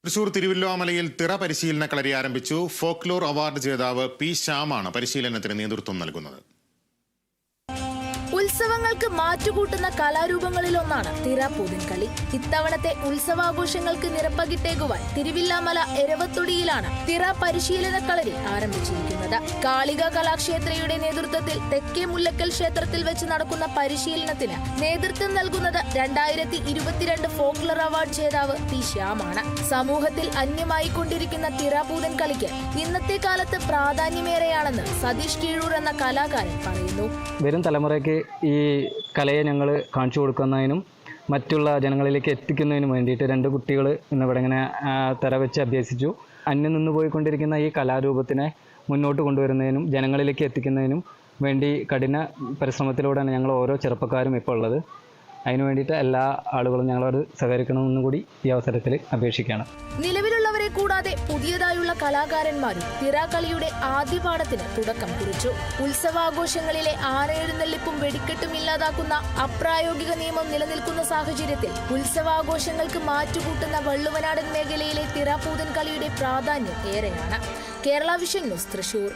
തൃശൂർ തിരുവല്ലോമലയിൽ തിറ പരിശീലന കളരി ആരംഭിച്ചു. Folklore award ജേതാവ് പി ശ്യാമാണ് പരിശീലനത്തിന് നേതൃത്വം നൽകുന്നത്. ഉത്സവങ്ങൾക്ക് മാറ്റുകൂട്ടുന്ന കലാരൂപങ്ങളിലൊന്നാണ് തിറപൂതൻ കളി. ഇത്തവണത്തെ ഉത്സവാഘോഷങ്ങൾക്ക് നിറപ്പകിട്ടേകുവാൻ തിരുവില്ലാമല എരവത്തൊടിയിലാണ് തിറ പരിശീലന കളരി ആരംഭിച്ചിരിക്കുന്നത്. കാളിക കലാക്ഷേത്രയുടെ നേതൃത്വത്തിൽ തെക്കേ മുല്ലക്കൽ ക്ഷേത്രത്തിൽ വെച്ച് നടക്കുന്ന പരിശീലനത്തിന് നേതൃത്വം നൽകുന്നത് 2022 ഫോക്ലോർ അവാർഡ് ജേതാവ് പി ശ്യാമാണ്. സമൂഹത്തിൽ അന്യമായിക്കൊണ്ടിരിക്കുന്ന തിറപൂതൻ കളിക്ക് ഇന്നത്തെ കാലത്ത് പ്രാധാന്യമേറെയാണെന്ന് സതീഷ് കീഴൂർ എന്ന കലാകാരൻ പറയുന്നു. വരും തലമുറയ്ക്ക് ഈ കലയെ ഞങ്ങൾ കാണിച്ചു കൊടുക്കുന്നതിനും മറ്റുള്ള ജനങ്ങളിലേക്ക് എത്തിക്കുന്നതിനും വേണ്ടിയിട്ട് 2 കുട്ടികൾ ഇന്നിവിടെ ഇങ്ങനെ തിറ വെച്ച് അഭ്യസിച്ചു. അന്യം നിന്ന് പോയിക്കൊണ്ടിരിക്കുന്ന ഈ കലാരൂപത്തിനെ മുന്നോട്ട് കൊണ്ടുവരുന്നതിനും ജനങ്ങളിലേക്ക് എത്തിക്കുന്നതിനും വേണ്ടി കഠിന പരിശ്രമത്തിലൂടെയാണ് ഞങ്ങൾ ഓരോ ചെറുപ്പക്കാരും ഇപ്പോൾ ഉള്ളത്. അതിനു വേണ്ടിയിട്ട് എല്ലാ ആളുകളും ഞങ്ങളോട് സഹകരിക്കണമെന്നും കൂടി ഈ അവസരത്തിൽ അപേക്ഷിക്കുകയാണ്. നിലവിലുള്ളവരെ കൂടാതെ പുതിയതായുള്ള കലാകാരന്മാരും തിറകളിയുടെ ആദ്യ പാഠത്തിന് തുടക്കം കുറിച്ചു. ഉത്സവാഘോഷങ്ങളിലെ ആനയെഴുന്നള്ളിപ്പും വെടിക്കെട്ടും ഇല്ലാതാക്കുന്ന അപ്രായോഗിക നിയമം നിലനിൽക്കുന്ന സാഹചര്യത്തിൽ ഉത്സവാഘോഷങ്ങൾക്ക് മാറ്റുകൂട്ടുന്ന വള്ളുവനാടൻ മേഖലയിലെ തിറപൂതൻ കളിയുടെ പ്രാധാന്യം ഏറെയാണ്. Kerala vision news, Thrissur.